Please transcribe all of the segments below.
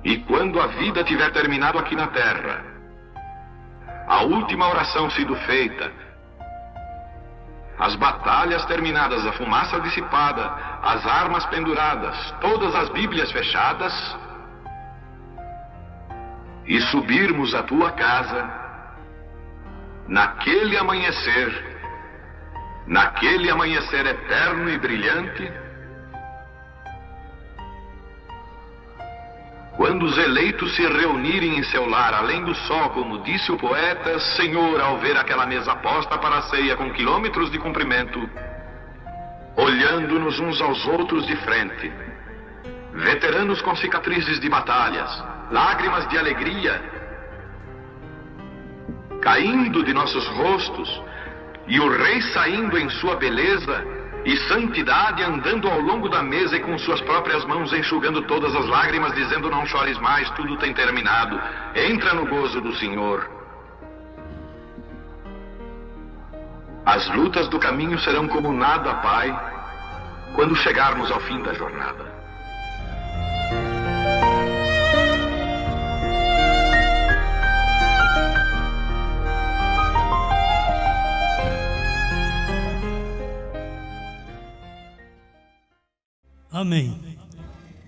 E quando a vida tiver terminado aqui na terra, a última oração sido feita, as batalhas terminadas, a fumaça dissipada, as armas penduradas, todas as Bíblias fechadas, e subirmos à tua casa, naquele amanhecer eterno e brilhante, quando os eleitos se reunirem em seu lar, além do sol, como disse o poeta, Senhor, ao ver aquela mesa posta para a ceia com quilômetros de comprimento, olhando-nos uns aos outros de frente, veteranos com cicatrizes de batalhas, lágrimas de alegria caindo de nossos rostos, e o rei saindo em sua beleza e santidade, andando ao longo da mesa e com suas próprias mãos enxugando todas as lágrimas, dizendo: não chores mais, tudo tem terminado, entra no gozo do Senhor. As lutas do caminho serão como nada, Pai, quando chegarmos ao fim da jornada. Amém.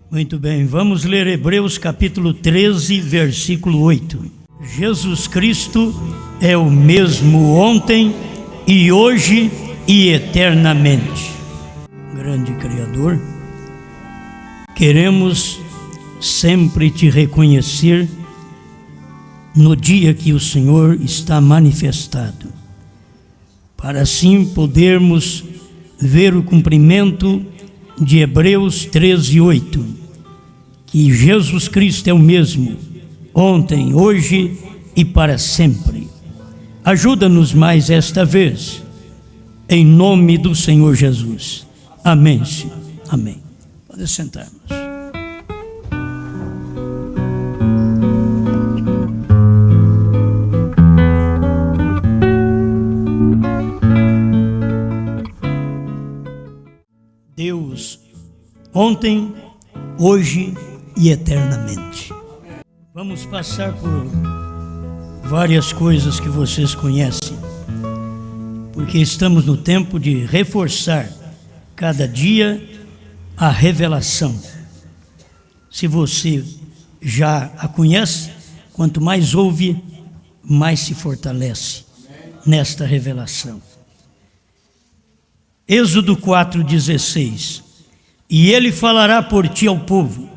Muito bem, vamos ler Hebreus capítulo 13, versículo 8. Jesus Cristo é o mesmo ontem e hoje e eternamente. Grande Criador, queremos sempre te reconhecer no dia que o Senhor está manifestado, para assim podermos ver o cumprimento de Hebreus 13, 8, que Jesus Cristo é o mesmo, ontem, hoje e para sempre. Ajuda-nos mais esta vez, em nome do Senhor Jesus. Amém, Senhor. Amém. Pode sentarmos. Deus, ontem, hoje e eternamente. Vamos passar por várias coisas que vocês conhecem, porque estamos no tempo de reforçar cada dia a revelação. Se você já a conhece, quanto mais ouve, mais se fortalece nesta revelação. Êxodo 4,16. E ele falará por ti ao povo,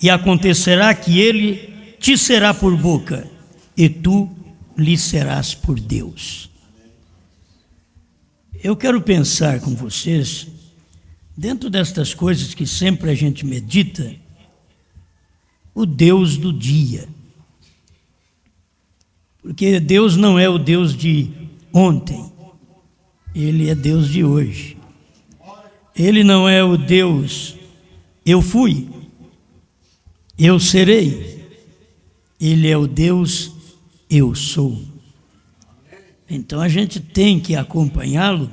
e acontecerá que ele te será por boca, e tu lhe serás por Deus. Eu quero pensar com vocês, dentro destas coisas que sempre a gente medita, o Deus do dia. Porque Deus não é o Deus de ontem, Ele é Deus de hoje. Ele não é o Deus, eu fui, eu serei. Ele é o Deus, eu sou. Então a gente tem que acompanhá-lo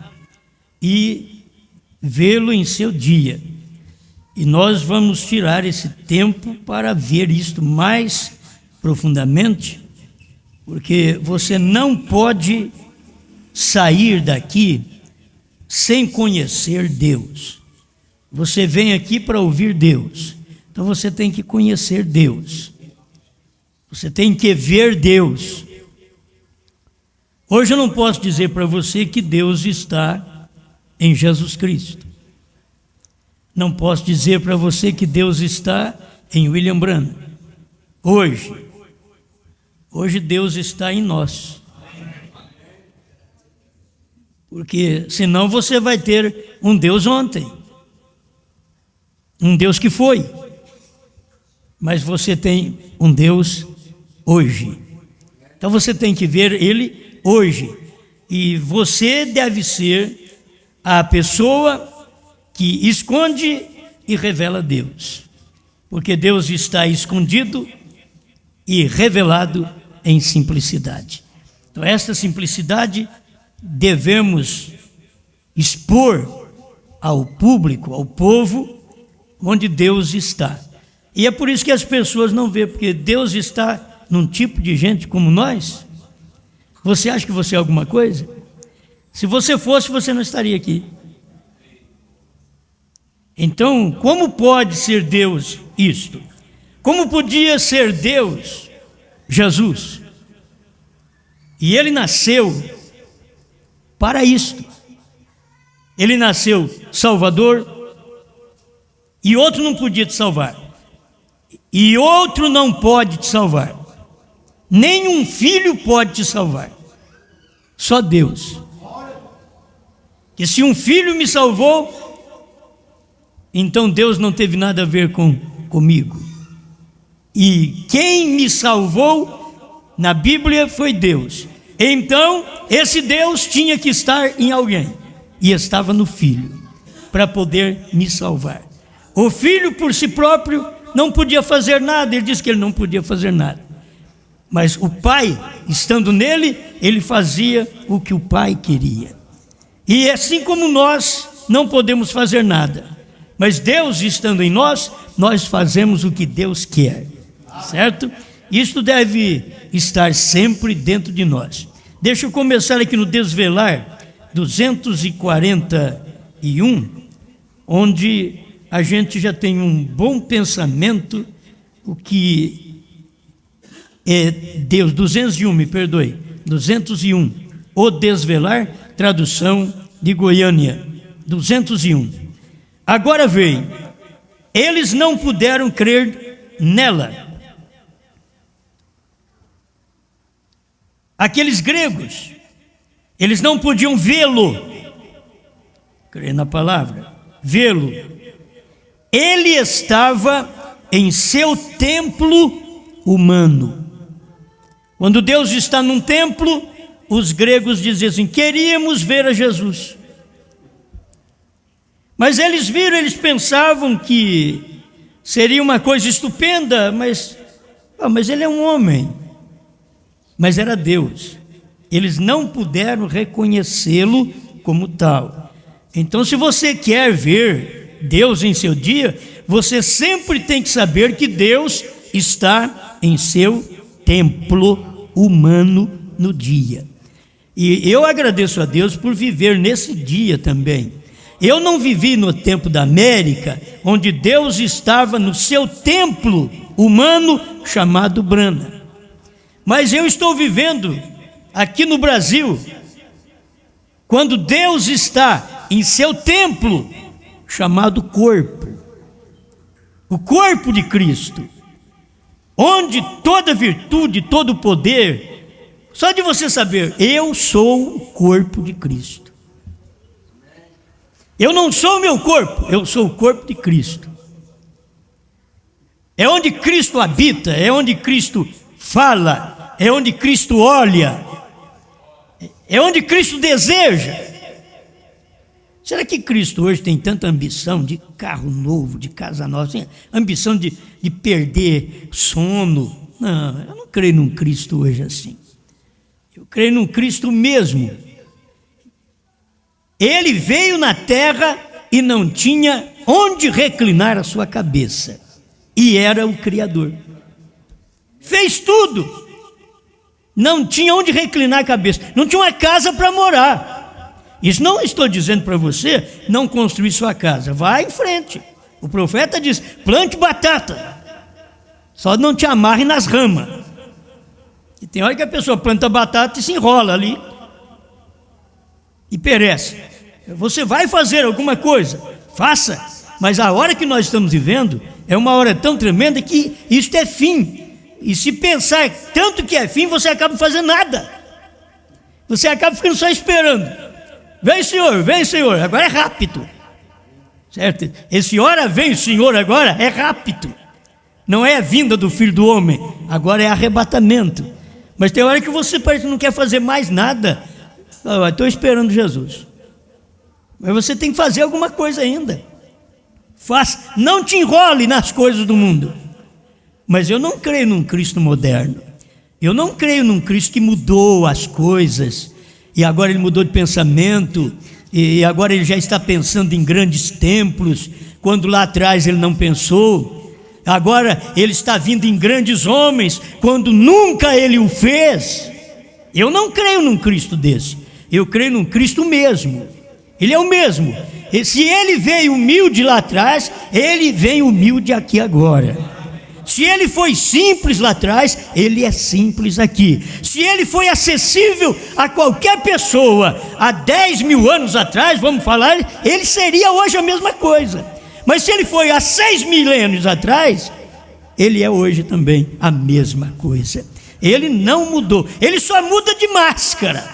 e vê-lo em seu dia. E nós vamos tirar esse tempo para ver isto mais profundamente, porque você não pode sair daqui sem conhecer Deus. Você vem aqui para ouvir Deus, então você tem que conhecer Deus. Você tem que ver Deus. Hoje eu não posso dizer para você que Deus está em Jesus Cristo. Não posso dizer para você que Deus está em William Branham. Hoje Deus está em nós. Porque senão você vai ter um Deus ontem, um Deus que foi, mas você tem um Deus hoje. Então você tem que ver Ele hoje, e você deve ser a pessoa que esconde e revela Deus, porque Deus está escondido e revelado em simplicidade. Então esta simplicidade devemos expor ao público, ao povo, onde Deus está. E é por isso que as pessoas não vê, porque Deus está num tipo de gente como nós. Você acha que você é alguma coisa? Se você fosse, você não estaria aqui. Então, como pode ser Deus isto? Como podia ser Deus Jesus? E ele nasceu para isto. Ele nasceu Salvador, e outro não podia te salvar. E outro não pode te salvar. Nenhum filho pode te salvar. Só Deus. E se um filho me salvou, então Deus não teve nada a ver comigo. E quem me salvou na Bíblia foi Deus. Então, esse Deus tinha que estar em alguém. E estava no Filho, para poder me salvar. O Filho por si próprio não podia fazer nada. Ele disse que ele não podia fazer nada. Mas o Pai, estando nele, ele fazia o que o Pai queria. E assim como nós não podemos fazer nada, mas Deus estando em nós, nós fazemos o que Deus quer. Certo? Isto deve estar sempre dentro de nós. Deixa eu começar aqui no Desvelar 241, onde a gente já tem um bom pensamento, o que é Deus. 201, me perdoe, 201, o Desvelar, tradução de Goiânia, 201. Agora veio, eles não puderam crer nela. Aqueles gregos, eles não podiam vê-lo, crer na palavra, vê-lo. Ele estava em seu templo humano. Quando Deus está num templo, os gregos diziam assim: queríamos ver a Jesus. Mas eles viram, eles pensavam que seria uma coisa estupenda, mas ele é um homem. Mas era Deus. Eles não puderam reconhecê-lo como tal. Então, se você quer ver Deus em seu dia, você sempre tem que saber que Deus está em seu templo humano no dia. E eu agradeço a Deus por viver nesse dia também. Eu não vivi no tempo da América, onde Deus estava no seu templo humano chamado Brana. Mas eu estou vivendo aqui no Brasil, quando Deus está em seu templo, chamado corpo, o corpo de Cristo, onde toda virtude, todo poder, só de você saber, eu sou o corpo de Cristo. Eu não sou o meu corpo, eu sou o corpo de Cristo. É onde Cristo habita, é onde Cristo fala, é onde Cristo olha, é onde Cristo deseja. Será que Cristo hoje tem tanta ambição de carro novo, de casa nova, tem ambição de perder sono? Não, eu não creio num Cristo hoje assim. Eu creio num Cristo mesmo. Ele veio na terra e não tinha onde reclinar a sua cabeça. E era o Criador. Fez tudo. Não tinha onde reclinar a cabeça. Não tinha uma casa para morar. Isso não estou dizendo para você não construir sua casa. Vai em frente. O profeta diz: plante batata. Só não te amarre nas ramas. E tem hora que a pessoa planta batata e se enrola ali. E perece. Você vai fazer alguma coisa, faça. Mas a hora que nós estamos vivendo é uma hora tão tremenda que isto é fim. E se pensar tanto que é fim, você acaba não fazendo nada. Você acaba ficando só esperando. Vem Senhor, agora é rápido. Certo? Esse hora vem Senhor agora é rápido. Não é a vinda do Filho do Homem, agora é arrebatamento. Mas tem hora que você parece que não quer fazer mais nada. Estou esperando Jesus. Mas você tem que fazer alguma coisa ainda. Faça, não te enrole nas coisas do mundo. Mas eu não creio num Cristo moderno. Eu não creio num Cristo que mudou as coisas, e agora ele mudou de pensamento, e agora ele já está pensando em grandes templos, quando lá atrás ele não pensou. Agora ele está vindo em grandes homens, quando nunca ele o fez. Eu não creio num Cristo desse. Eu creio num Cristo mesmo. Ele é o mesmo. E se ele veio humilde lá atrás, ele vem humilde aqui agora. Se ele foi simples lá atrás, ele é simples aqui. Se ele foi acessível a qualquer pessoa há 10 mil anos atrás, vamos falar, ele seria hoje a mesma coisa. Mas se ele foi há 6 milênios atrás, ele é hoje também a mesma coisa. Ele não mudou, ele só muda de máscara.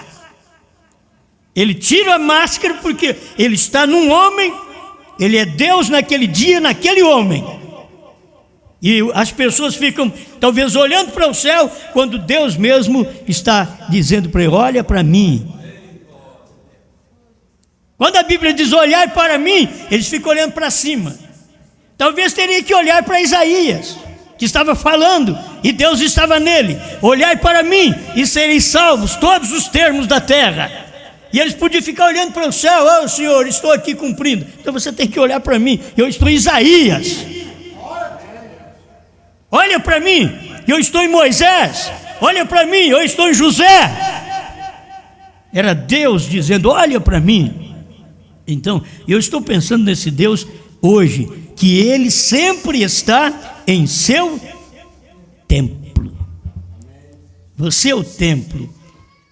Ele tira a máscara porque ele está num homem, ele é Deus naquele dia, naquele homem. E as pessoas ficam talvez olhando para o céu, quando Deus mesmo está dizendo para ele: olha para mim. Quando a Bíblia diz olhar para mim, eles ficam olhando para cima. Talvez teria que olhar para Isaías, que estava falando, e Deus estava nele: olhai para mim e sereis salvos todos os termos da terra. E eles podiam ficar olhando para o céu: oh Senhor, estou aqui cumprindo. Então você tem que olhar para mim, eu estou em Isaías. Olha para mim, eu estou em Moisés. Olha para mim, eu estou em José. Era Deus dizendo: olha para mim. Então, eu estou pensando nesse Deus hoje, que Ele sempre está em seu templo. Você é o templo.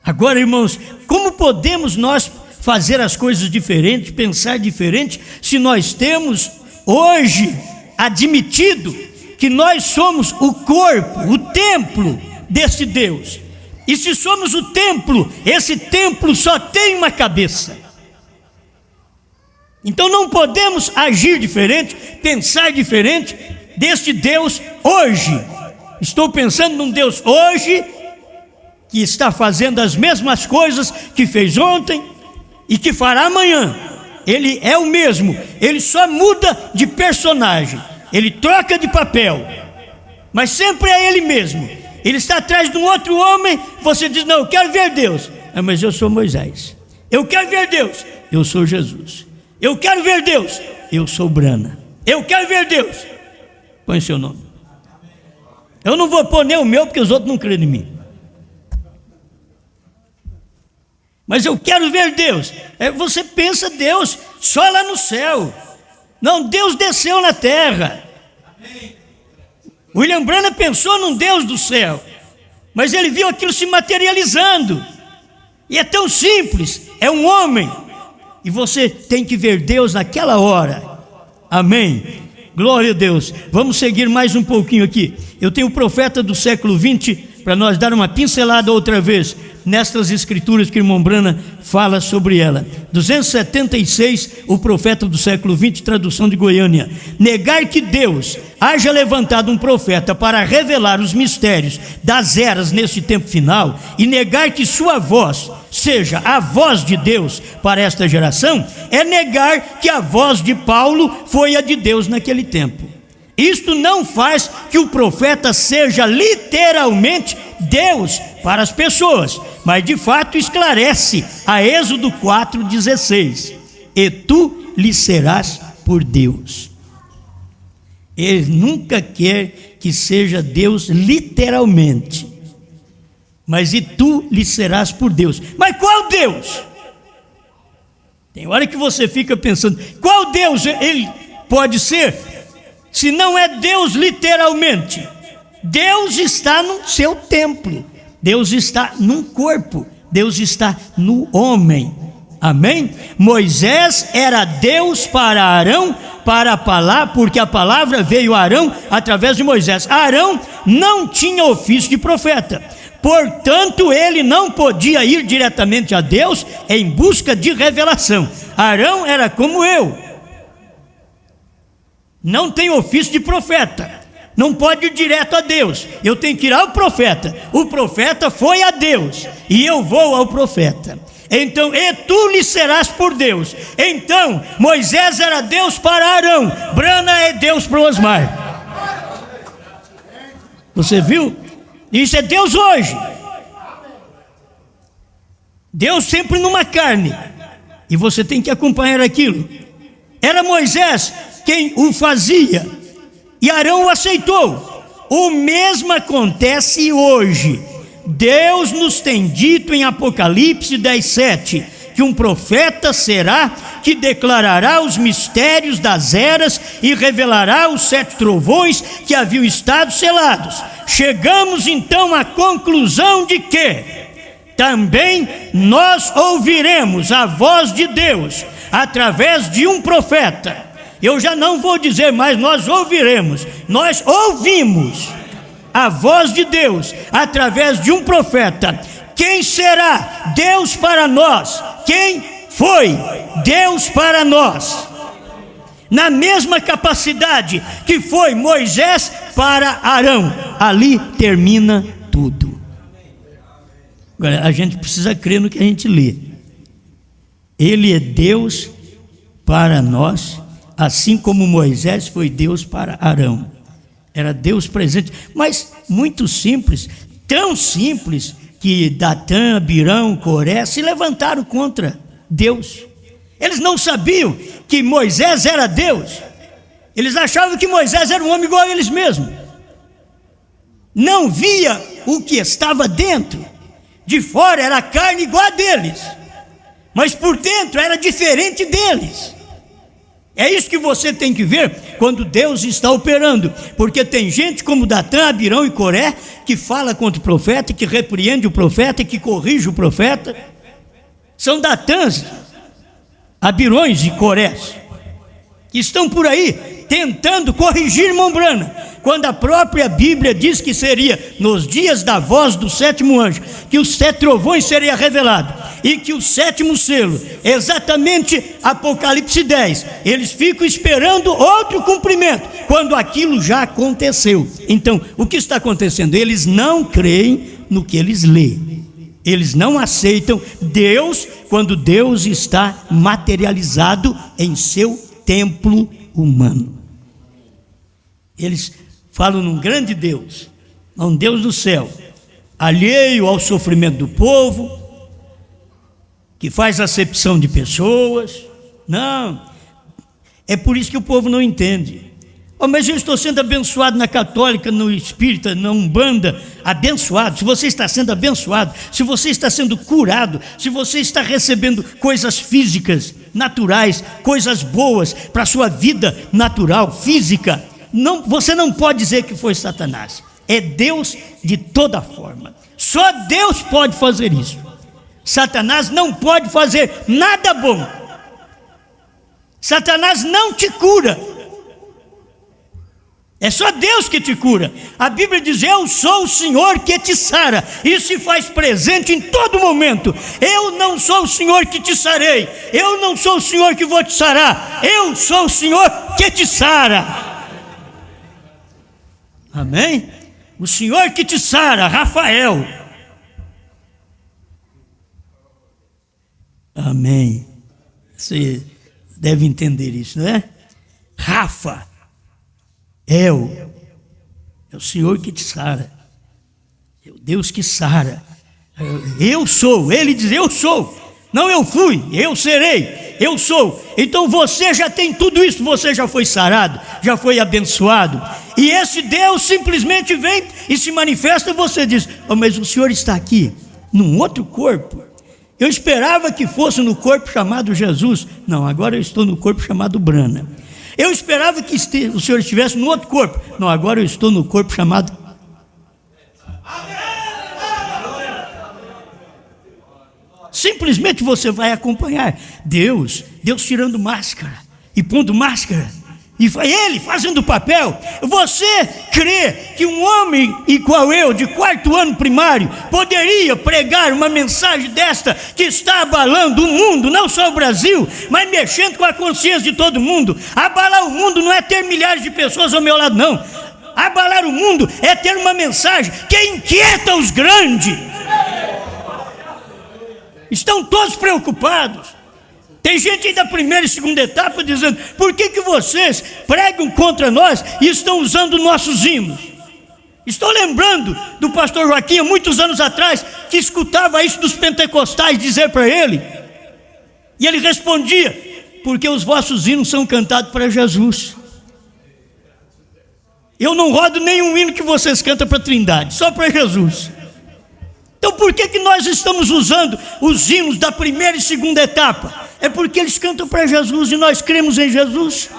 Agora, irmãos, como podemos nós fazer as coisas diferentes, pensar diferente, se nós temos hoje admitido que nós somos o corpo, o templo desse Deus? E se somos o templo, esse templo só tem uma cabeça. Então não podemos agir diferente, pensar diferente deste Deus hoje. Estou pensando num Deus hoje que está fazendo as mesmas coisas que fez ontem e que fará amanhã. Ele é o mesmo, ele só muda de personagem, ele troca de papel, mas sempre é ele mesmo. Ele está atrás de um outro homem, você diz: não, eu quero ver Deus. Mas eu sou Moisés. Eu quero ver Deus, eu sou Jesus. Eu quero ver Deus, eu sou Brana. Eu quero ver Deus, põe seu nome. Eu não vou pôr nem o meu, porque os outros não creem em mim. Mas eu quero ver Deus. Você pensa Deus só lá no céu. Não, Deus desceu na terra. William Branham pensou num Deus do céu, mas ele viu aquilo se materializando. E é tão simples, é um homem. E você tem que ver Deus naquela hora. Amém? Glória a Deus. Vamos seguir mais um pouquinho aqui. Eu tenho o profeta do século 20, para nós dar uma pincelada outra vez nestas escrituras que o irmão Brana fala sobre ela. 276, o profeta do século 20, tradução de Goiânia. Negar que Deus haja levantado um profeta para revelar os mistérios das eras neste tempo final, e negar que sua voz seja a voz de Deus para esta geração, é negar que a voz de Paulo foi a de Deus naquele tempo. Isto não faz que o profeta seja literalmente Deus para as pessoas, mas de fato esclarece a Êxodo 4,16: e tu lhe serás por Deus. Ele nunca quer que seja Deus literalmente, mas e tu lhe serás por Deus. Mas qual Deus? Tem hora que você fica pensando: qual Deus ele pode ser, se não é Deus literalmente? Deus está no seu templo, Deus está num corpo, Deus está no homem. Amém? Moisés era Deus para Arão, para a palavra, porque a palavra veio a Arão através de Moisés. Arão não tinha ofício de profeta, portanto ele não podia ir diretamente a Deus em busca de revelação. Arão era como eu, não tem ofício de profeta, não pode ir direto a Deus. Eu tenho que ir ao profeta. O profeta foi a Deus e eu vou ao profeta. Então, e tu lhe serás por Deus. Então, Moisés era Deus para Arão, Brana é Deus para Osmar. Você viu? Isso é Deus hoje. Deus sempre numa carne, e você tem que acompanhar aquilo. Era Moisés quem o fazia, e Arão o aceitou. O mesmo acontece hoje. Deus nos tem dito em Apocalipse 10:7 que um profeta será que declarará os mistérios das eras e revelará os 7 trovões que haviam estado selados. Chegamos então à conclusão de que também nós ouviremos a voz de Deus através de um profeta. Eu já não vou dizer mais nós ouviremos, nós ouvimos a voz de Deus através de um profeta. Quem será Deus para nós? Quem foi Deus para nós? Na mesma capacidade que foi Moisés para Arão. Ali termina tudo. Agora, a gente precisa crer no que a gente lê. Ele é Deus para nós, assim como Moisés foi Deus para Arão. Era Deus presente, mas muito simples, tão simples que Datã, Abirão, Coré se levantaram contra Deus. Eles não sabiam que Moisés era Deus. Eles achavam que Moisés era um homem igual a eles mesmos. Não via o que estava dentro. De fora era carne igual a deles, mas por dentro era diferente deles. É isso que você tem que ver quando Deus está operando, porque tem gente como Datã, Abirão e Coré que fala contra o profeta, que repreende o profeta, que corrige o profeta. São Datãs, Abirões e Corés que estão por aí tentando corrigir irmão Branham, quando a própria Bíblia diz que seria nos dias da voz do 7º anjo que os 7 trovões seria revelado, e que o 7º selo, exatamente Apocalipse 10, eles ficam esperando outro cumprimento, quando aquilo já aconteceu. Então, o que está acontecendo? Eles não creem no que eles lêem. Eles não aceitam Deus quando Deus está materializado em seu templo humano. Eles falam num grande Deus, um Deus do céu, alheio ao sofrimento do povo, que faz acepção de pessoas. Não, é por isso que o povo não entende. Oh, mas eu estou sendo abençoado na católica, no espírita, na umbanda. Abençoado, se você está sendo abençoado, se você está sendo curado, se você está recebendo coisas físicas, naturais, coisas boas para a sua vida natural, física, não, você não pode dizer que foi Satanás. É Deus de toda forma. Só Deus pode fazer isso. Satanás não pode fazer nada bom. Satanás não te cura. É só Deus que te cura. A Bíblia diz: eu sou o Senhor que te sara. Isso se faz presente em todo momento. Eu não sou o Senhor que te sarei. Eu não sou o Senhor que vou te sarar. Eu sou o Senhor que te sara. Amém? O Senhor que te sara, Rafael. Amém. Você deve entender isso, não é? Rafa. É o Senhor que te sara, é o Deus que sara. Eu sou, ele diz: eu sou, não eu fui, eu serei, eu sou. Então você já tem tudo isso, você já foi sarado, já foi abençoado, e esse Deus simplesmente vem e se manifesta, e você diz: oh, mas o Senhor está aqui, num outro corpo. Eu esperava que fosse no corpo chamado Jesus. Não, agora eu estou no corpo chamado Branham. Eu esperava que o Senhor estivesse no outro corpo. Não, agora eu estou no corpo chamado... Simplesmente você vai acompanhar Deus tirando máscara e pondo máscara, e ele fazendo o papel. Você crê que um homem igual eu, de 4º ano primário, poderia pregar uma mensagem desta, que está abalando o mundo, não só o Brasil, mas mexendo com a consciência de todo mundo? Abalar o mundo não é ter milhares de pessoas ao meu lado, não. Abalar o mundo é ter uma mensagem que inquieta os grandes. Estão todos preocupados. Tem gente aí da primeira e segunda etapa dizendo: por que vocês pregam contra nós e estão usando nossos hinos? Estou lembrando do pastor Joaquim, há muitos anos atrás, que escutava isso dos pentecostais dizer para ele, e ele respondia: porque os vossos hinos são cantados para Jesus. Eu não rodo nenhum hino que vocês cantam para a Trindade, só para Jesus. Então por que nós estamos usando os hinos da primeira e segunda etapa? É porque eles cantam para Jesus e nós cremos em Jesus.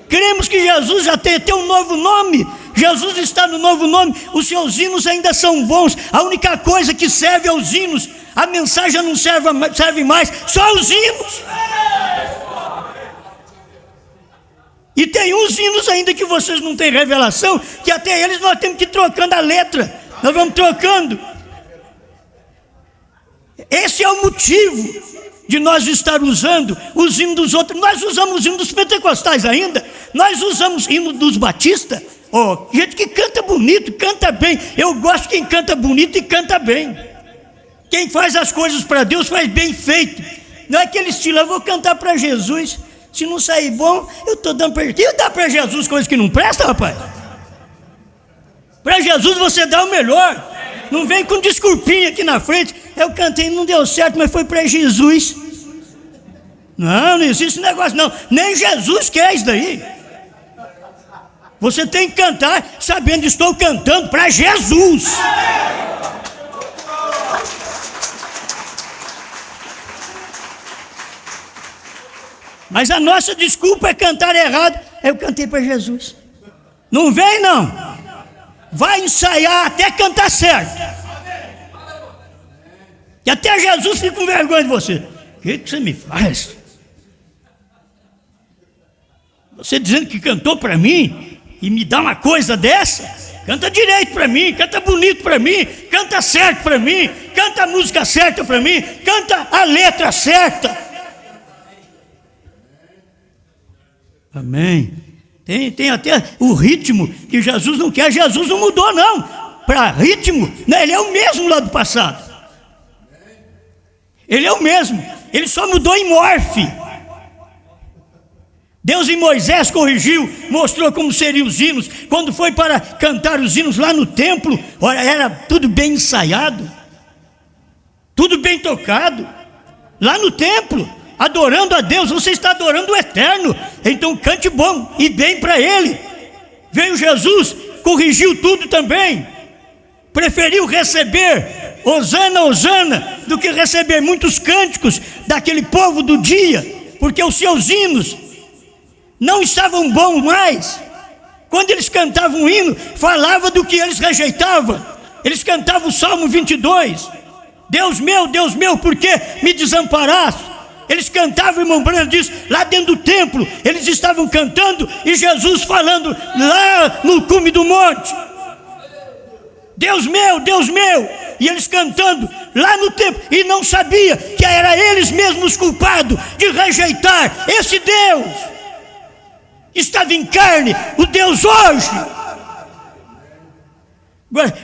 Cremos que Jesus já tem um novo nome. Jesus está no novo nome. Os seus hinos ainda são bons. A única coisa que serve aos hinos, a mensagem não serve mais, só os hinos. E tem uns hinos ainda que vocês não têm revelação, que até eles nós temos que ir trocando a letra. Nós vamos trocando. Esse é o motivo de nós estar usando os hinos dos outros. Nós usamos os hinos dos pentecostais ainda. Nós usamos hino dos batistas. Gente que canta bonito, canta bem. Eu gosto de quem canta bonito e canta bem. Quem faz as coisas para Deus faz bem feito. Não é aquele estilo, eu vou cantar para Jesus. Se não sair bom, eu estou dando para Jesus. Eu dá para Jesus coisa que não presta, rapaz? Para Jesus você dá o melhor. Não vem com desculpinha aqui na frente. Eu cantei, não deu certo, mas foi para Jesus. Não existe esse negócio não. Nem Jesus quer isso daí. Você tem que cantar sabendo que estou cantando para Jesus. Mas a nossa desculpa é cantar errado. Eu cantei para Jesus. Não vem não. Vai ensaiar até cantar certo. E até Jesus fica com vergonha de você. O que você me faz? Você dizendo que cantou para mim e me dá uma coisa dessa? Canta direito para mim, canta bonito para mim, canta certo para mim, canta a música certa para mim, canta a letra certa. Amém. Tem até o ritmo que Jesus não quer. Jesus não mudou não. Para ritmo, né? Ele é o mesmo lá do passado. Ele é o mesmo. Ele só mudou em morfe. Deus em Moisés corrigiu, mostrou como seriam os hinos. Quando foi para cantar os hinos lá no templo, olha, era tudo bem ensaiado, tudo bem tocado. Lá no templo, adorando a Deus, você está adorando o eterno. Então cante bom e bem para Ele. Veio Jesus, corrigiu tudo também. Preferiu receber Hosana, Hosana, do que receber muitos cânticos daquele povo do dia, porque os seus hinos não estavam bons mais. Quando eles cantavam um hino, falava do que eles rejeitavam. Eles cantavam o Salmo 22. Deus meu, por que me desamparaste? Eles cantavam, irmão Branham diz, lá dentro do templo, eles estavam cantando e Jesus falando lá no cume do monte. Deus meu, e eles cantando lá no templo, e não sabia que era eles mesmos culpados de rejeitar esse Deus. Estava em carne, o Deus hoje.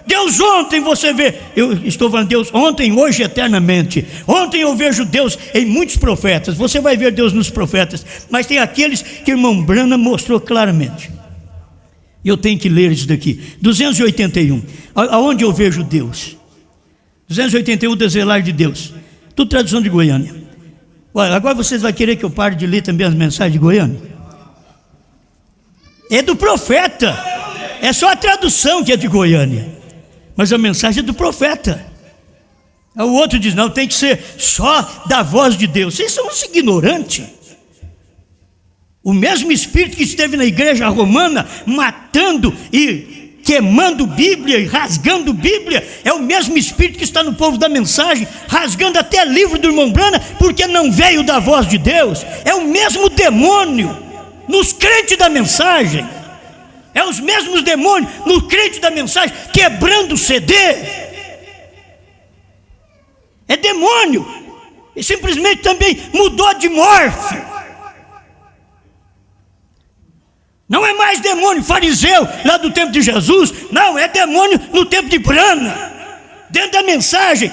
Deus ontem, você vê, eu estou falando Deus ontem, hoje, eternamente. Ontem eu vejo Deus em muitos profetas. Você vai ver Deus nos profetas, mas tem aqueles que o irmão Branham mostrou claramente. Eu tenho que ler isso daqui. 281, aonde eu vejo Deus? 281, o desejar de Deus. Tudo tradução de Goiânia. Olha, agora vocês vão querer que eu pare de ler também as mensagens de Goiânia? É do profeta. É só a tradução que é de Goiânia, mas a mensagem é do profeta. O outro diz, não, tem que ser só da voz de Deus. Vocês são uns ignorantes. O mesmo Espírito que esteve na igreja romana, matando e queimando Bíblia e rasgando Bíblia, é o mesmo Espírito que está no povo da mensagem, rasgando até livro do irmão Branham, porque não veio da voz de Deus. É o mesmo demônio nos crentes da mensagem. É os mesmos demônios no crente da mensagem, quebrando o CD. É demônio. E simplesmente também mudou de morfe. Não é mais demônio fariseu lá do tempo de Jesus. Não, é demônio no tempo de Branham. Dentro da mensagem,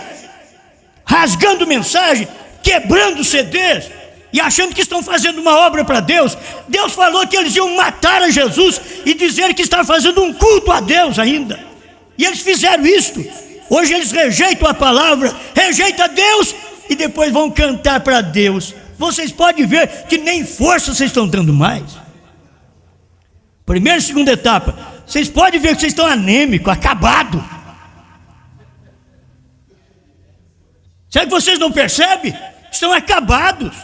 rasgando mensagem, quebrando CDs. E achando que estão fazendo uma obra para Deus. Deus falou que eles iam matar a Jesus e dizer que estavam fazendo um culto a Deus ainda. E eles fizeram isto. Hoje eles rejeitam a palavra, rejeitam a Deus e depois vão cantar para Deus. Vocês podem ver que nem força vocês estão dando mais. Primeira e segunda etapa. Vocês podem ver que vocês estão anêmicos, acabados. Será que vocês não percebem? Estão acabados.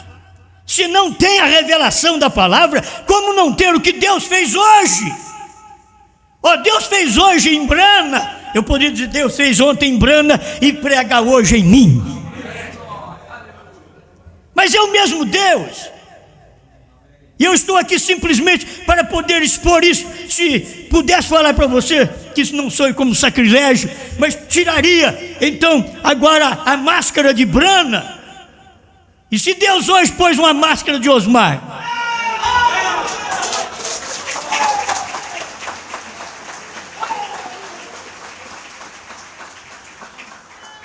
Se não tem a revelação da palavra, como não ter o que Deus fez hoje? Deus fez hoje em Brana. Eu poderia dizer, Deus fez ontem em Brana e prega hoje em mim. Mas é o mesmo Deus. E eu estou aqui simplesmente para poder expor isso. Se pudesse falar para você que isso não soe como sacrilégio, mas tiraria então agora a máscara de Brana. E se Deus hoje pôs uma máscara de Osmar?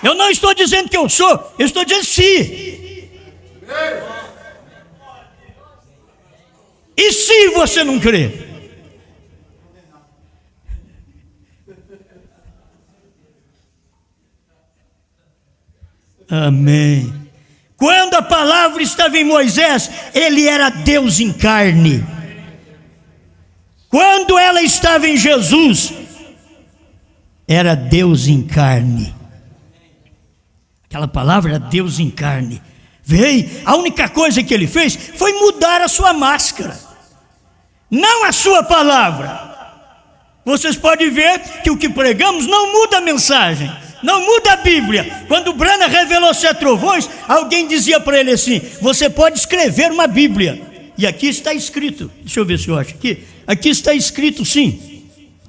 Eu não estou dizendo que eu sou, eu estou dizendo se. E se você não crê? Amém. Quando a palavra estava em Moisés, ele era Deus em carne. Quando ela estava em Jesus, era Deus em carne. Aquela palavra era Deus em carne. Veio, a única coisa que ele fez foi mudar a sua máscara, não a sua palavra. Vocês podem ver que o que pregamos não muda a mensagem, não muda a Bíblia. Quando Brana revelou 7 trovões, alguém dizia para ele assim: você pode escrever uma Bíblia. E aqui está escrito, deixa eu ver se eu acho aqui está escrito sim.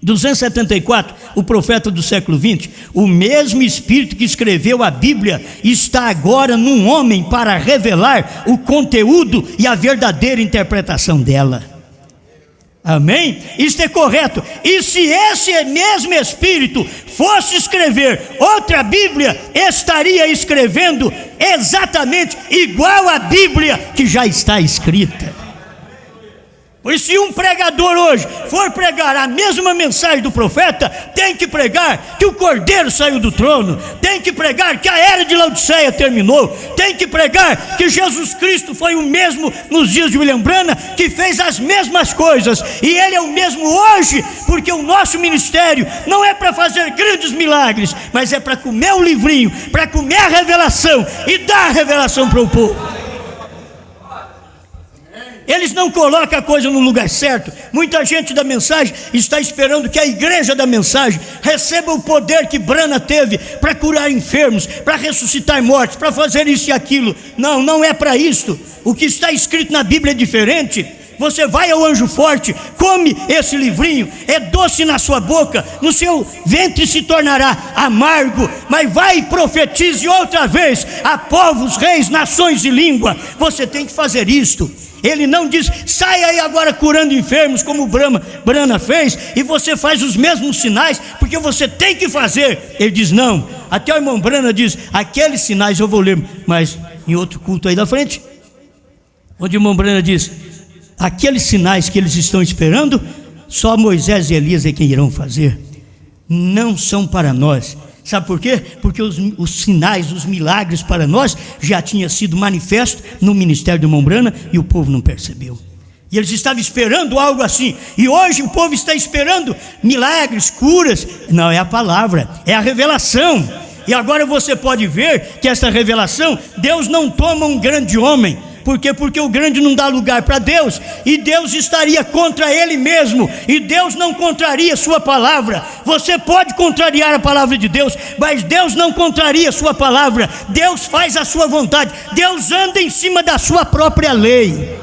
274, o profeta do século 20, o mesmo Espírito que escreveu a Bíblia está agora num homem para revelar o conteúdo e a verdadeira interpretação dela. Amém? Isto é correto. E se esse mesmo Espírito fosse escrever outra Bíblia, estaria escrevendo exatamente igual à Bíblia que já está escrita. Por isso, se um pregador hoje for pregar a mesma mensagem do profeta, tem que pregar que o Cordeiro saiu do trono, tem que pregar que a era de Laodiceia terminou, tem que pregar que Jesus Cristo foi o mesmo nos dias de William Branham, que fez as mesmas coisas, e Ele é o mesmo hoje, porque o nosso ministério não é para fazer grandes milagres, mas é para comer o livrinho, para comer a revelação e dar a revelação para o povo. Eles não colocam a coisa no lugar certo. Muita gente da mensagem está esperando que a igreja da mensagem receba o poder que Brana teve para curar enfermos, para ressuscitar mortos, para fazer isso e aquilo. Não, não é para isso. O que está escrito na Bíblia é diferente. Você vai ao anjo forte, come esse livrinho, é doce na sua boca, no seu ventre se tornará amargo, mas vai e profetize outra vez a povos, reis, nações e língua. Você tem que fazer isto. Ele não diz, sai aí agora curando enfermos, como Brana fez, e você faz os mesmos sinais, porque você tem que fazer. Ele diz, não. Até o irmão Brana diz, aqueles sinais eu vou ler, mas em outro culto aí da frente, onde o irmão Brana diz, aqueles sinais que eles estão esperando, só Moisés e Elias é quem irão fazer. Não são para nós. Sabe por quê? Porque os sinais, os milagres para nós já tinha sido manifesto no ministério do irmão Brana e o povo não percebeu. E eles estavam esperando algo assim. E hoje o povo está esperando milagres, curas. Não, é a palavra, é a revelação. E agora você pode ver que essa revelação, Deus não toma um grande homem. Por quê? Porque o grande não dá lugar para Deus, e Deus estaria contra Ele mesmo, e Deus não contraria sua palavra. Você pode contrariar a palavra de Deus, mas Deus não contraria sua palavra. Deus faz a sua vontade, Deus anda em cima da sua própria lei.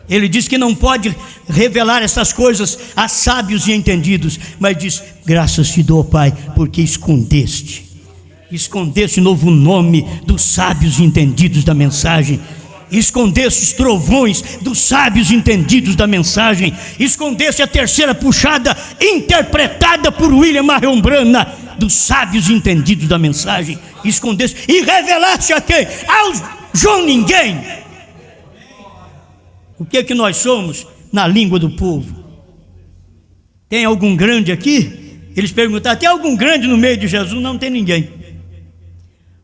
Ele diz que não pode revelar essas coisas a sábios e entendidos, mas diz, graças te dou, Pai, porque escondeste novo nome dos sábios entendidos da mensagem, escondeste os trovões dos sábios entendidos da mensagem, escondeste a terceira puxada interpretada por William Marion Branham dos sábios entendidos da mensagem, escondeste e revelaste a quem? Aos João Ninguém. O que é que nós somos na língua do povo? Tem algum grande aqui? Eles perguntaram, tem algum grande no meio de Jesus? Não tem ninguém.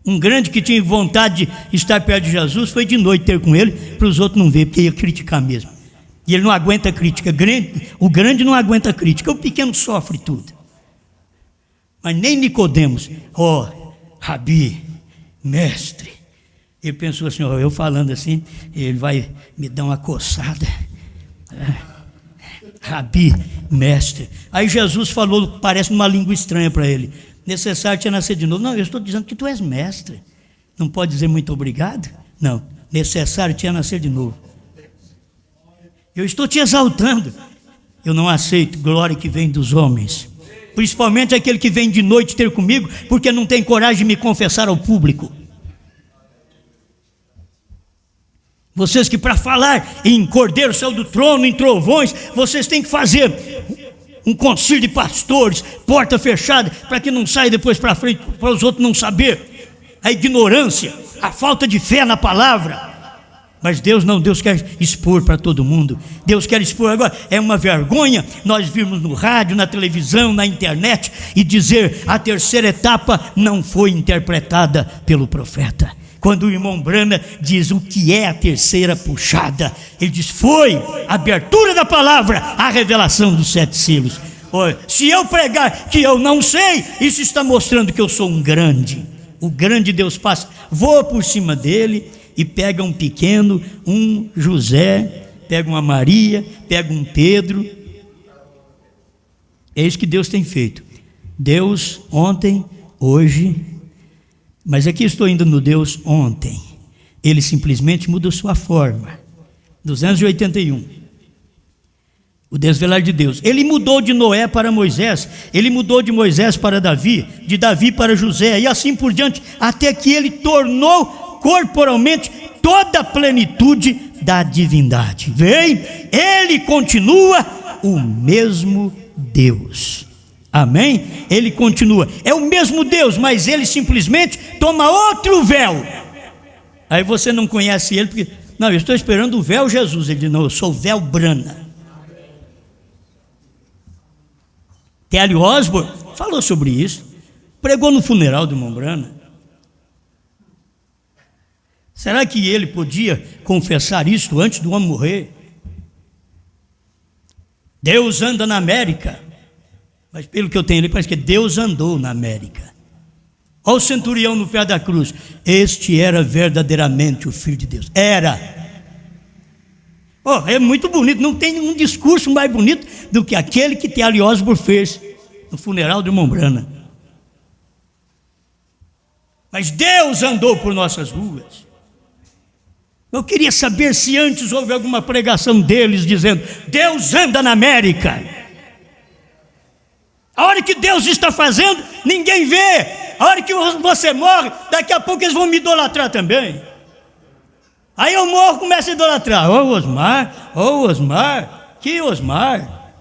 Um grande que tinha vontade de estar perto de Jesus foi de noite ter com ele, para os outros não ver, porque ia criticar mesmo. E ele não aguenta crítica. O grande não aguenta crítica, o pequeno sofre tudo. Mas nem Nicodemos, Rabi, mestre. Ele pensou assim, eu falando assim, ele vai me dar uma coçada. Rabi, mestre. Aí Jesus falou, parece uma língua estranha para ele. Necessário tinha nascer de novo. Não, eu estou dizendo que tu és mestre. Não pode dizer muito obrigado? Não, necessário tinha nascer de novo. Eu estou te exaltando. Eu não aceito glória que vem dos homens. Principalmente aquele que vem de noite ter comigo, porque não tem coragem de me confessar ao público. Vocês que para falar em Cordeiro saiu do trono, em trovões, vocês têm que fazer um concílio de pastores, porta fechada, para que não saia depois para frente, para os outros não saber. A ignorância, a falta de fé na palavra. Mas Deus não, Deus quer expor para todo mundo. Deus quer expor agora. É uma vergonha nós virmos no rádio, na televisão, na internet e dizer a terceira etapa não foi interpretada pelo profeta. Quando o irmão Brana diz o que é a terceira puxada, ele diz, foi a abertura da palavra, a revelação dos 7 selos. Se eu pregar que eu não sei, isso está mostrando que eu sou um grande. O grande Deus passa, voa por cima dele e pega um pequeno, um José, pega uma Maria, pega um Pedro. É isso que Deus tem feito. Deus ontem, hoje, mas aqui estou indo no Deus ontem. Ele simplesmente muda sua forma. 281. O desvelar de Deus. Ele mudou de Noé para Moisés, ele mudou de Moisés para Davi, de Davi para José, e assim por diante, até que ele tornou corporalmente toda a plenitude da divindade. Vem, ele continua o mesmo Deus. Amém? Ele continua, é o mesmo Deus, mas ele simplesmente toma outro véu. Aí você não conhece ele, porque, não, eu estou esperando o véu Jesus. Ele diz, não, eu sou o véu Brana. Kelly Osborne falou sobre isso, pregou no funeral do irmão Brana. Será que ele podia confessar isso antes do homem morrer? Deus anda na América. Mas pelo que eu tenho ali, parece que Deus andou na América. Olha o centurião no pé da cruz. Este era verdadeiramente o Filho de Deus. Era. É muito bonito. Não tem um discurso mais bonito do que aquele que Kelly Osborne fez no funeral do irmão Brana. Mas Deus andou por nossas ruas. Eu queria saber se antes houve alguma pregação deles dizendo, Deus anda na América. A hora que Deus está fazendo, ninguém vê. A hora que você morre, daqui a pouco eles vão me idolatrar também. Aí eu morro, começo a idolatrar. Osmar, que Osmar?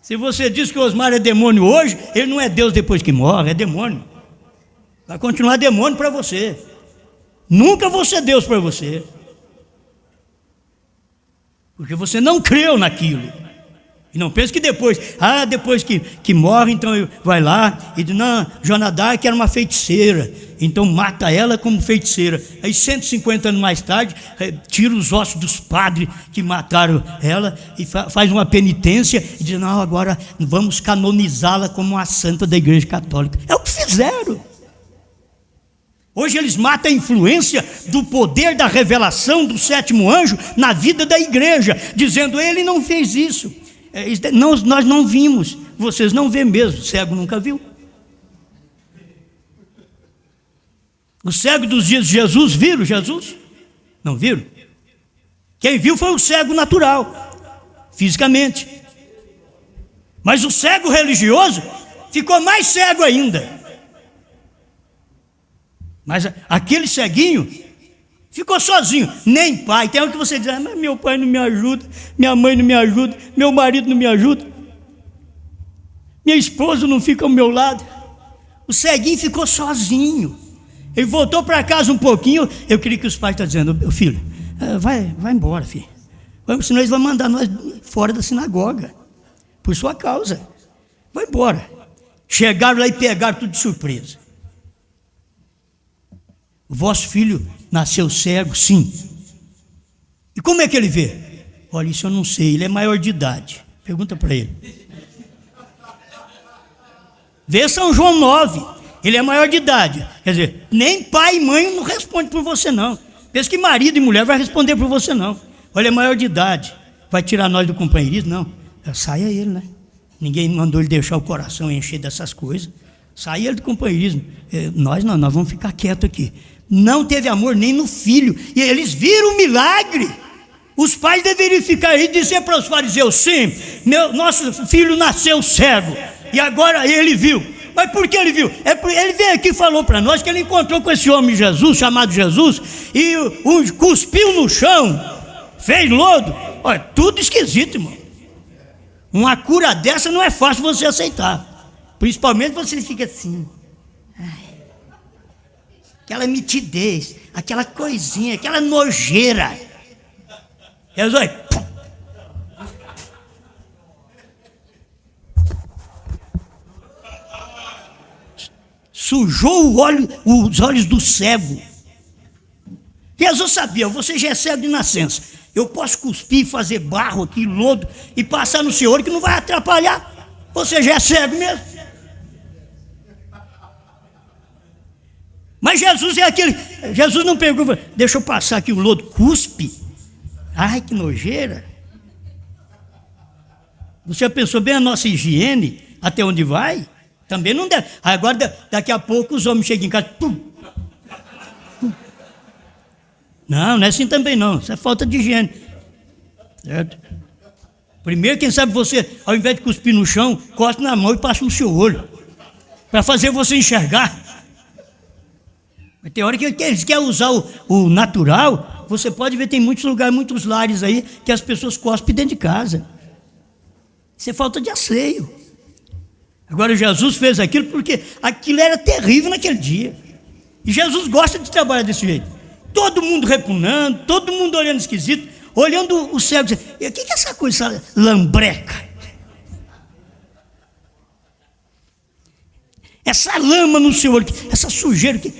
Se você diz que o Osmar é demônio hoje, ele não é Deus depois que morre, é demônio. Vai continuar demônio para você. Nunca vou ser Deus para você. Porque você não creu naquilo. E não pense que depois que morre, então vai lá e diz, não, Jonadark era uma feiticeira, então mata ela como feiticeira. Aí 150 anos mais tarde, tira os ossos dos padres que mataram ela e faz uma penitência e diz, não, agora vamos canonizá-la como uma santa da Igreja Católica. É o que fizeram. Hoje eles matam a influência do poder da revelação do 7º anjo na vida da igreja, dizendo, ele não fez isso. Nós não vimos, vocês não vêem mesmo, o cego nunca viu. O cego dos dias de Jesus, viram Jesus? Não viram? Quem viu foi o cego natural, fisicamente. Mas o cego religioso ficou mais cego ainda. Mas aquele ceguinho ficou sozinho, nem pai. Tem algo que você diz, mas meu pai não me ajuda, minha mãe não me ajuda, meu marido não me ajuda, minha esposa não fica ao meu lado. O ceguinho ficou sozinho. Ele voltou para casa um pouquinho. Eu queria que os pais estão dizendo, meu filho, vai embora, filho. Vamos, senão eles vão mandar nós fora da sinagoga, por sua causa. Vai embora. Chegaram lá e pegaram tudo de surpresa. O vosso filho nasceu cego, sim. E como é que ele vê? Olha, isso eu não sei, ele é maior de idade. Pergunta para ele. Vê São João 9, ele é maior de idade. Quer dizer, nem pai e mãe não respondem por você não. Pensa que marido e mulher vai responder por você não. Olha, é maior de idade, vai tirar nós do companheirismo? Não, saia ele, né? Ninguém mandou ele deixar o coração encher dessas coisas. Saia ele do companheirismo. Nós não, nós vamos ficar quietos aqui. Não teve amor nem no filho. E eles viram o milagre. Os pais deveriam ficar aí e dizer para os fariseus: sim, nosso filho nasceu cego. E agora ele viu. Mas por que ele viu? Ele veio aqui e falou para nós que ele encontrou com esse homem Jesus, chamado Jesus, e cuspiu no chão, fez lodo. Olha, tudo esquisito, irmão. Uma cura dessa não é fácil você aceitar. Principalmente você fica assim. Aquela nitidez, aquela coisinha, aquela nojeira. Jesus, sujou os olhos do cego. Jesus sabia, você já é cego de nascença. Eu posso cuspir, fazer barro aqui, lodo, e passar no seu olho que não vai atrapalhar. Você já é cego mesmo. Mas Jesus é aquele. Jesus não pergunta: deixa eu passar aqui o lodo, cuspe. Ai, que nojeira. Você pensou bem a nossa higiene, até onde vai? Também não deve. Agora, daqui a pouco, os homens chegam em casa. Não é assim também não. Isso é falta de higiene. Certo? Primeiro, quem sabe você, ao invés de cuspir no chão, cospe na mão e passa no seu olho. Para fazer você enxergar. Mas tem hora que eles querem usar o natural. Você pode ver, tem muitos lugares, muitos lares aí, que as pessoas cospem dentro de casa. Isso é falta de asseio. Agora Jesus fez aquilo porque aquilo era terrível naquele dia. E Jesus gosta de trabalhar desse jeito. Todo mundo repunando, todo mundo olhando esquisito, olhando o cego, dizendo: o que é essa coisa, essa lambreca? Essa lama no seu olho, essa sujeira que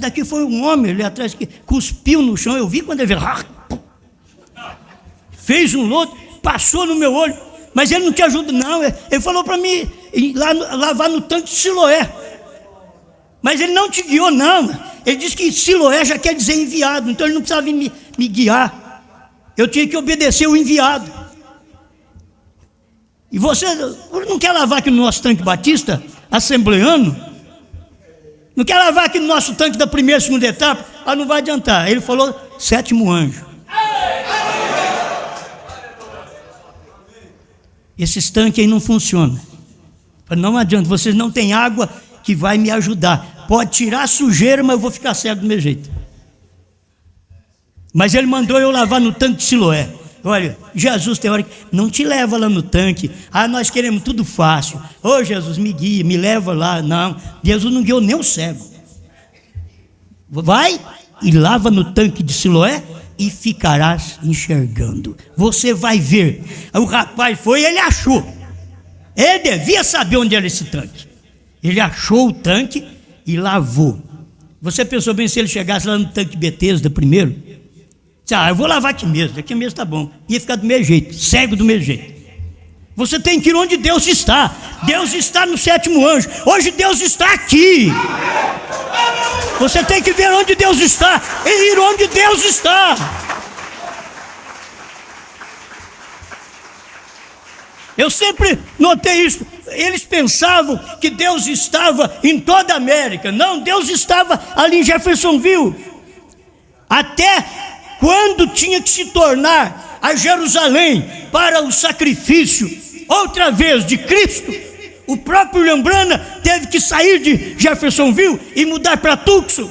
daqui foi um homem ali atrás que cuspiu no chão. Eu vi quando ele veio, fez um lodo, passou no meu olho, mas ele não te ajuda não. Ele falou para mim lavar no tanque de Siloé, mas ele não te guiou não. Ele disse que Siloé já quer dizer enviado, então ele não precisava me guiar. Eu tinha que obedecer o enviado. E você não quer lavar aqui no nosso tanque batista assembleano? Não quer lavar aqui no nosso tanque da primeira e segunda etapa? Não vai adiantar. Ele falou: sétimo anjo. Esses tanques aí não funcionam. Não adianta, vocês não têm água que vai me ajudar. Pode tirar a sujeira, mas eu vou ficar cego do meu jeito. Mas ele mandou eu lavar no tanque de Siloé. Olha, Jesus tem hora que não te leva lá no tanque. Nós queremos tudo fácil. Jesus, me guia, me leva lá. Não, Jesus não guiou nem o cego. Vai e lava no tanque de Siloé e ficarás enxergando. Você vai ver. O rapaz foi e ele achou. Ele devia saber onde era esse tanque. Ele achou o tanque e lavou. Você pensou bem se ele chegasse lá no tanque Betesda primeiro? Eu vou lavar aqui mesmo está bom. Ia ficar do mesmo jeito, cego do mesmo jeito. Você tem que ir onde Deus está. Deus está no sétimo anjo. Hoje Deus está aqui. Você tem que ver onde Deus está e ir onde Deus está. Eu sempre notei isso. Eles pensavam que Deus estava em toda a América. Não, Deus estava ali em Jeffersonville. Até quando tinha que se tornar a Jerusalém para o sacrifício, outra vez, de Cristo, o próprio William Branham teve que sair de Jeffersonville e mudar para Tucson,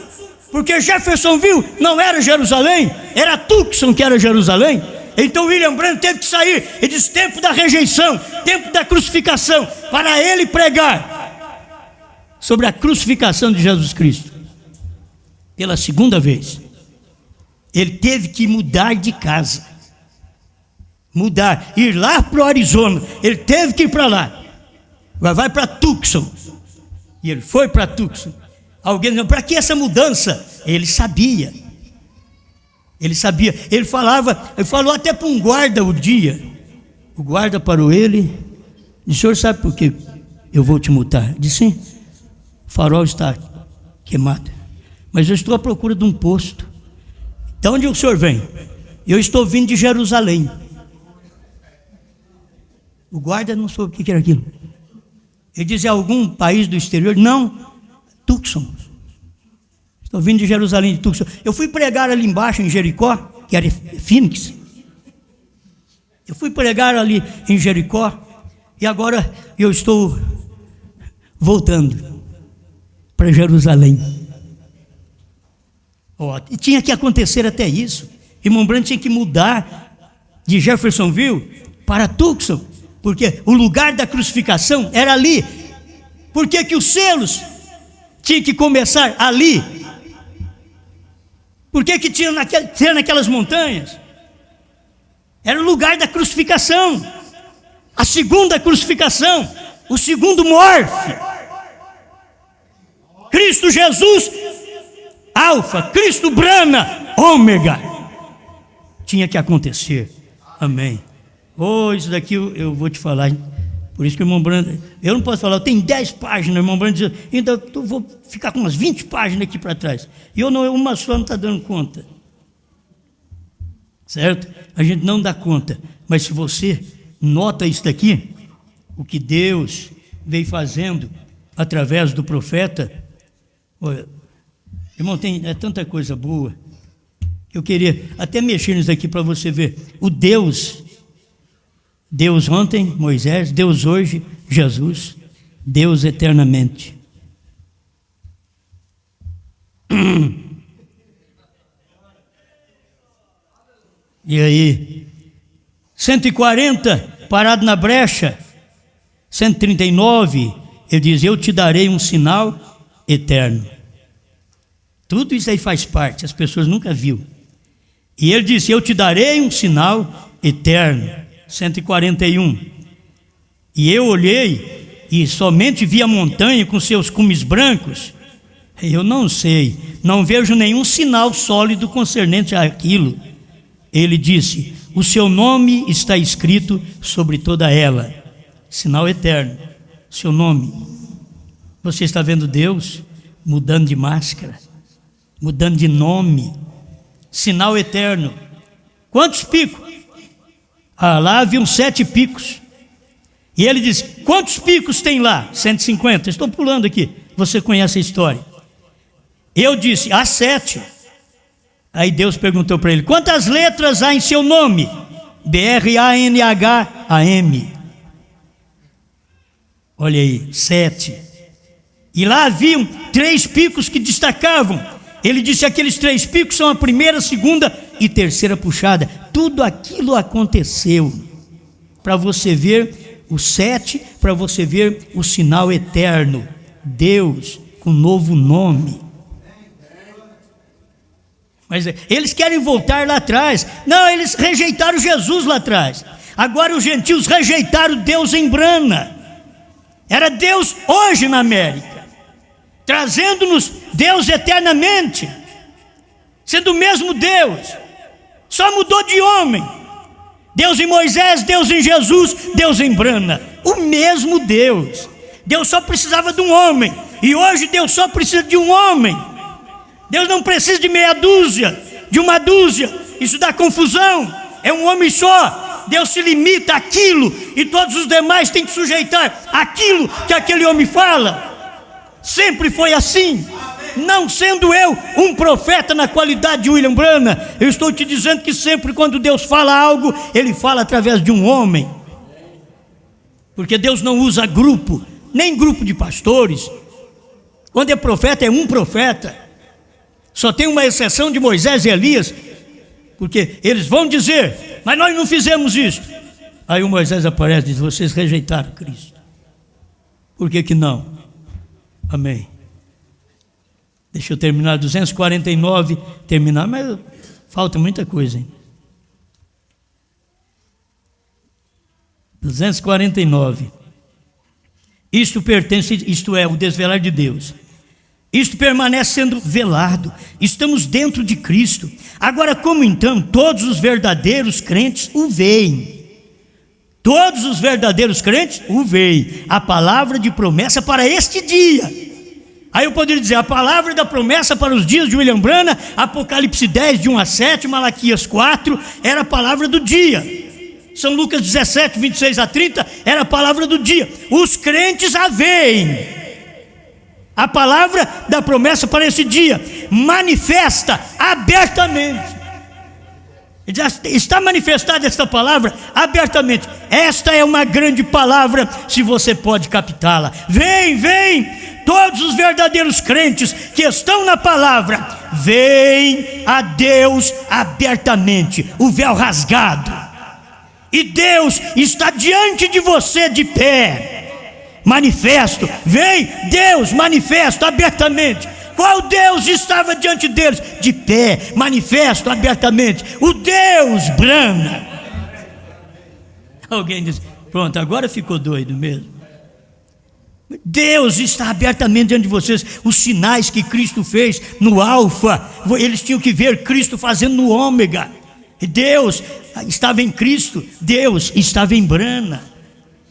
porque Jeffersonville não era Jerusalém, era Tucson que era Jerusalém. Então William Branham teve que sair e disse: tempo da rejeição, tempo da crucificação, para ele pregar sobre a crucificação de Jesus Cristo. Pela segunda vez, ele teve que mudar de casa, ir lá para o Arizona. Ele teve que ir para lá. Vai para Tucson. E ele foi para Tucson. Alguém disse: para que essa mudança? Ele sabia. Ele sabia, ele falou até para um guarda o dia. O guarda parou ele, disse: o senhor sabe por que eu vou te multar? Disse: sim, o farol está queimado, mas eu estou à procura de um posto. De onde o senhor vem? Eu estou vindo de Jerusalém. O guarda não soube o que era aquilo. Ele dizia: algum país do exterior? Não, Tucson. Estou vindo de Jerusalém, de Tucson. Eu fui pregar ali embaixo em Jericó, que era Phoenix. Eu fui pregar ali em Jericó e agora eu estou voltando para Jerusalém. E tinha que acontecer até isso. Irmão Branham tinha que mudar de Jeffersonville para Tucson, porque o lugar da crucificação era ali. Por que os selos tinham que começar ali? Por que tinha naquelas montanhas? Era o lugar da crucificação, a segunda crucificação, o segundo morfe. Cristo Jesus, Alfa, Cristo Brahma, Ômega. Tinha que acontecer. Amém. Isso daqui eu vou te falar, hein? Por isso que o irmão Branham, eu não posso falar, eu tenho 10 páginas, o irmão Branham diz, então eu vou ficar com umas 20 páginas aqui para trás. E uma só não está dando conta. Certo? A gente não dá conta. Mas se você nota isso daqui, o que Deus veio fazendo através do profeta, olha, irmão, é tanta coisa boa. Eu queria até mexer nisso aqui para você ver. O Deus ontem, Moisés, Deus hoje, Jesus, Deus eternamente. E aí, 140, parado na brecha, 139, ele diz: eu te darei um sinal eterno. Tudo isso aí faz parte, as pessoas nunca viram. E ele disse: eu te darei um sinal eterno. 141. E eu olhei e somente vi a montanha com seus cumes brancos. Eu não sei, não vejo nenhum sinal sólido concernente àquilo. Ele disse: o seu nome está escrito sobre toda ela. Sinal eterno, seu nome. Você está vendo Deus mudando de máscara, mudando de nome. Sinal eterno. Quantos picos? Lá haviam 7 picos. E ele diz: quantos picos tem lá? 150. Estou pulando aqui, você conhece a história. Eu disse: há 7. Aí Deus perguntou para ele: quantas letras há em seu nome? B-R-A-N-H-A-M. Olha aí, 7. E lá haviam 3 picos que destacavam. Ele disse: aqueles 3 picos são a primeira, segunda e terceira puxada. Tudo aquilo aconteceu para você ver o 7, para você ver o sinal eterno. Deus com novo nome. Mas eles querem voltar lá atrás. Não, eles rejeitaram Jesus lá atrás. Agora os gentios rejeitaram Deus em Brana. Era Deus hoje na América, trazendo-nos Deus eternamente, sendo o mesmo Deus, só mudou de homem. Deus em Moisés, Deus em Jesus, Deus em Brana, o mesmo Deus. Deus só precisava de um homem, e hoje Deus só precisa de um homem. Deus não precisa de meia dúzia, de uma dúzia, isso dá confusão. É um homem só. Deus se limita àquilo, e todos os demais têm que sujeitar aquilo que aquele homem fala. Sempre foi assim. Não sendo eu um profeta na qualidade de William Branham, eu estou te dizendo que sempre quando Deus fala algo, Ele fala através de um homem. Porque Deus não usa grupo, nem grupo de pastores. Quando é profeta, é um profeta. Só tem uma exceção de Moisés e Elias, porque eles vão dizer: mas nós não fizemos isso. Aí o Moisés aparece e diz: vocês rejeitaram Cristo. Por que não? Amém. Deixa eu terminar 249, terminar, mas falta muita coisa ainda. 249. Isto pertence, isto é, o desvelar de Deus. Isto permanece sendo velado. Estamos dentro de Cristo. Agora, como então todos os verdadeiros crentes o veem? Todos os verdadeiros crentes o veem. A palavra de promessa para este dia. Aí eu poderia dizer, a palavra da promessa para os dias de William Branham, Apocalipse 10, de 1 a 7, Malaquias 4, era a palavra do dia. São Lucas 17, 26 a 30, era a palavra do dia. Os crentes a veem. A palavra da promessa para esse dia manifesta abertamente. Está manifestada esta palavra abertamente. Esta é uma grande palavra, se você pode captá-la. Vem, vem. Todos os verdadeiros crentes que estão na palavra, veem a Deus abertamente, o véu rasgado. E Deus está diante de você de pé, manifesto. Vem, Deus manifesto abertamente. Qual Deus estava diante deles? De pé, manifesto abertamente. O Deus Branham. Alguém diz, pronto, agora ficou doido mesmo. Deus está abertamente diante de vocês. Os sinais que Cristo fez no Alfa, eles tinham que ver Cristo fazendo no Ômega. Deus estava em Cristo, Deus estava em Branham.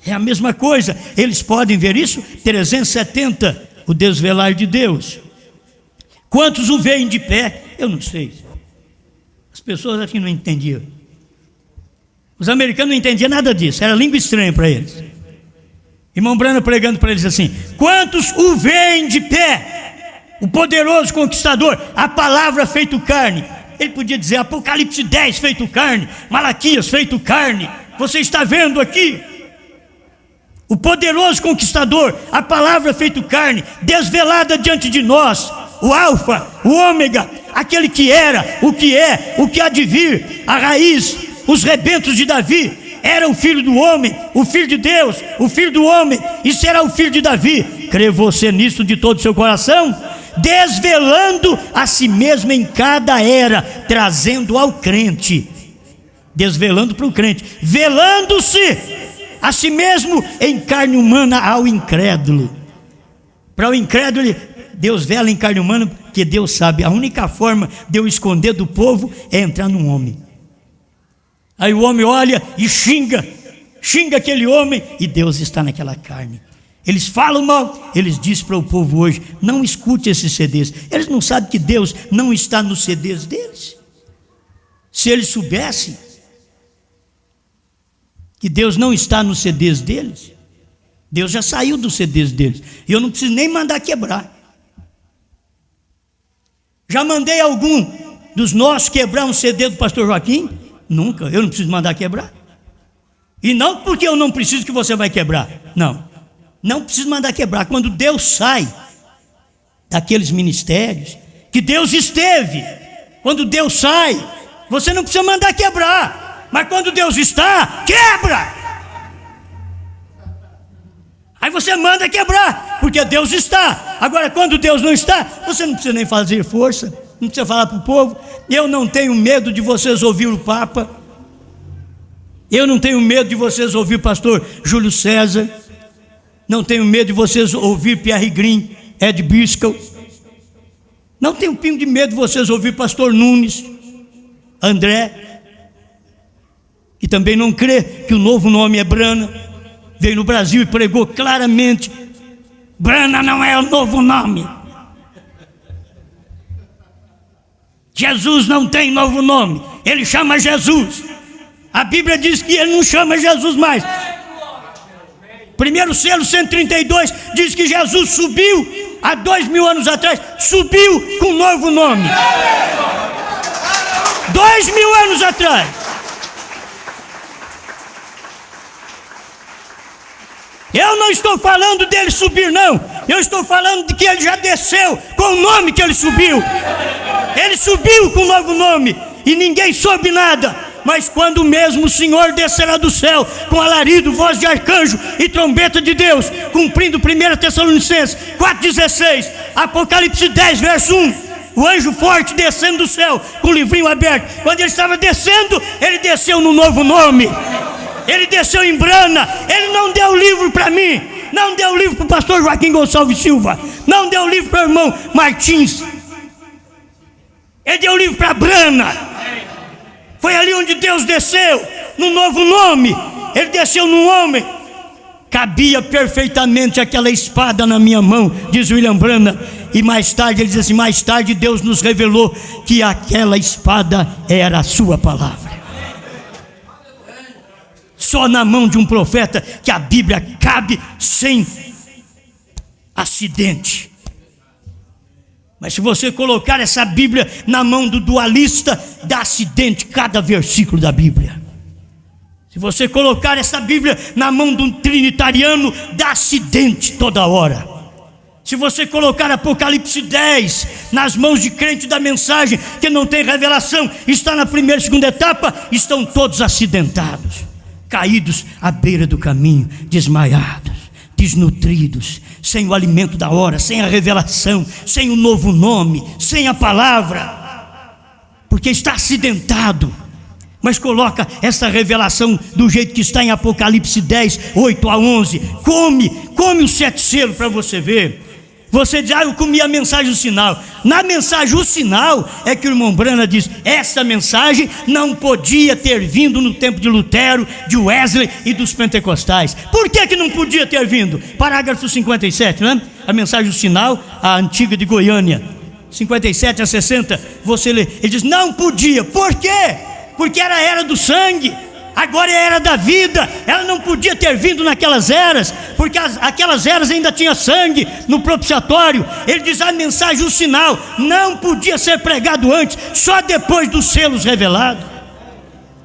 É a mesma coisa. Eles podem ver isso. 370, o desvelar de Deus. Quantos o veem de pé? Eu não sei. As pessoas aqui não entendiam. Os americanos não entendiam nada disso. Era língua estranha para eles. Irmão Branham pregando para eles assim: quantos o veem de pé? O poderoso conquistador, a palavra feito carne. Ele podia dizer Apocalipse 10 feito carne, Malaquias feito carne. Você está vendo aqui? O poderoso conquistador, a palavra feito carne, desvelada diante de nós. O Alfa, o Ômega, aquele que era, o que é, o que há de vir, a raiz, os rebentos de Davi. Era o filho do homem, o filho de Deus, o filho do homem, e será o filho de Davi. Crê você nisso de todo o seu coração? Desvelando a si mesmo em cada era, trazendo ao crente, desvelando para o crente, velando-se a si mesmo em carne humana ao incrédulo. Para o incrédulo, Deus vela em carne humana, porque Deus sabe, a única forma de eu esconder do povo é entrar num homem. Aí o homem olha e xinga aquele homem, e Deus está naquela carne. Eles falam mal, eles dizem para o povo hoje, não escute esses CDs. Eles não sabem que Deus não está nos CDs deles. Se eles soubessem que Deus não está nos CDs deles, Deus já saiu dos CDs deles, e eu não preciso nem mandar quebrar. Já mandei algum dos nossos quebrar um CD do pastor Joaquim? Nunca, eu não preciso mandar quebrar. E não porque eu não preciso que você vai quebrar. Não preciso mandar quebrar. Quando Deus sai daqueles ministérios que Deus esteve, quando Deus sai, você não precisa mandar quebrar. Mas quando Deus está, quebra. Aí você manda quebrar, porque Deus está. Agora quando Deus não está, você não precisa nem fazer força, não precisa falar para o povo. Eu não tenho medo de vocês ouvir o Papa. Eu não tenho medo de vocês ouvir o pastor Júlio César. Não tenho medo de vocês ouvir Pierre Green, Ed Biscoe. Não tenho um pingo de medo de vocês ouvir pastor Nunes, André, que também não crê que o novo nome é Branham. Veio no Brasil e pregou claramente: Branham não é o novo nome. Jesus não tem novo nome, ele chama Jesus. A Bíblia diz que ele não chama Jesus mais. Primeiro selo 132 diz que Jesus subiu há 2000 anos atrás, subiu com um novo nome. 2000 anos atrás. Eu não estou falando dele subir, não. Eu estou falando de que ele já desceu com o nome que ele subiu. Ele subiu com um novo nome e ninguém soube nada. Mas quando mesmo o Senhor descerá do céu com alarido, voz de arcanjo e trombeta de Deus, cumprindo 1 Tessalonicenses 4,16, Apocalipse 10, verso 1, o anjo forte descendo do céu com o livrinho aberto. Quando ele estava descendo, ele desceu no novo nome. Ele desceu em Branham. Ele não deu o livro para mim, não dê o livro para o pastor Joaquim Gonçalves Silva, não dê o livro para o irmão Martins, ele deu o livro para Brana. Foi ali onde Deus desceu, no novo nome, ele desceu num homem. Cabia perfeitamente aquela espada na minha mão, diz William Brana. E mais tarde, ele diz assim, mais tarde Deus nos revelou que aquela espada era a sua palavra. Só na mão de um profeta que a Bíblia cabe sem acidente. Mas se você colocar essa Bíblia na mão do dualista, dá acidente cada versículo da Bíblia. Se você colocar essa Bíblia na mão de um trinitariano, dá acidente toda hora. Se você colocar Apocalipse 10 nas mãos de crente da mensagem que não tem revelação, está na primeira e segunda etapa, estão todos acidentados, caídos à beira do caminho, desmaiados, desnutridos, sem o alimento da hora, sem a revelação, sem o novo nome, sem a palavra, porque está acidentado. Mas coloca essa revelação do jeito que está em Apocalipse 10, 8 a 11. Come os 7 selos para você ver. Você diz, eu comi a mensagem do sinal. Na mensagem o sinal é que o irmão Brana diz, essa mensagem não podia ter vindo no tempo de Lutero, de Wesley e dos pentecostais. Por que não podia ter vindo? Parágrafo 57, né? A mensagem do sinal, a antiga de Goiânia, 57 a 60, você lê. Ele diz, não podia. Por quê? Porque era a era do sangue, agora é a era da vida. Ela não podia ter vindo naquelas eras, porque aquelas eras ainda tinha sangue no propiciatório. Ele diz, a mensagem, o sinal, não podia ser pregado antes, só depois dos selos revelados.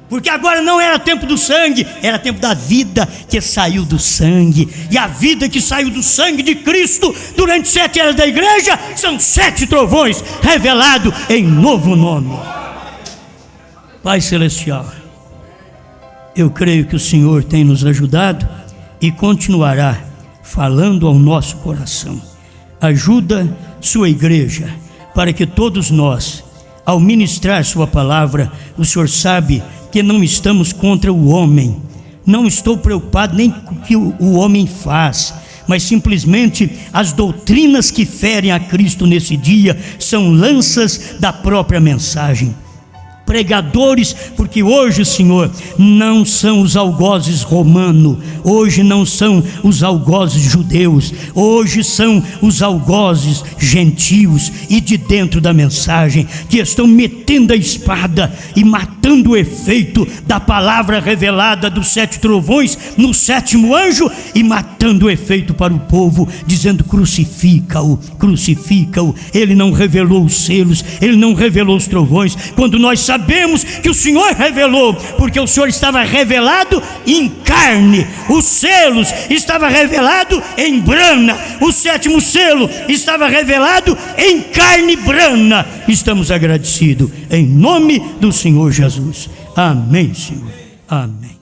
Porque agora não era tempo do sangue, era tempo da vida que saiu do sangue. E a vida que saiu do sangue de Cristo durante 7 eras da igreja são 7 trovões revelados em novo nome. Pai Celestial, eu creio que o Senhor tem nos ajudado e continuará falando ao nosso coração. Ajuda sua igreja, para que todos nós, ao ministrar sua palavra, o Senhor sabe que não estamos contra o homem. Não estou preocupado nem com o que o homem faz, mas simplesmente as doutrinas que ferem a Cristo nesse dia são lanças da própria mensagem. Pregadores, porque hoje, Senhor, não são os algozes romanos, hoje não são os algozes judeus, hoje são os algozes gentios e de dentro da mensagem, que estão metendo a espada e matando o efeito da palavra revelada dos 7 trovões no 7º anjo, e matando o efeito para o povo, dizendo, crucifica-o, crucifica-o. Ele não revelou os selos, ele não revelou os trovões, quando nós sabemos que o Senhor revelou, porque o Senhor estava revelado em carne. Os selos estava revelado em Brana, o 7º selo estava revelado em carne Brana. Estamos agradecidos em nome do Senhor Jesus. Amém, Senhor. Amém.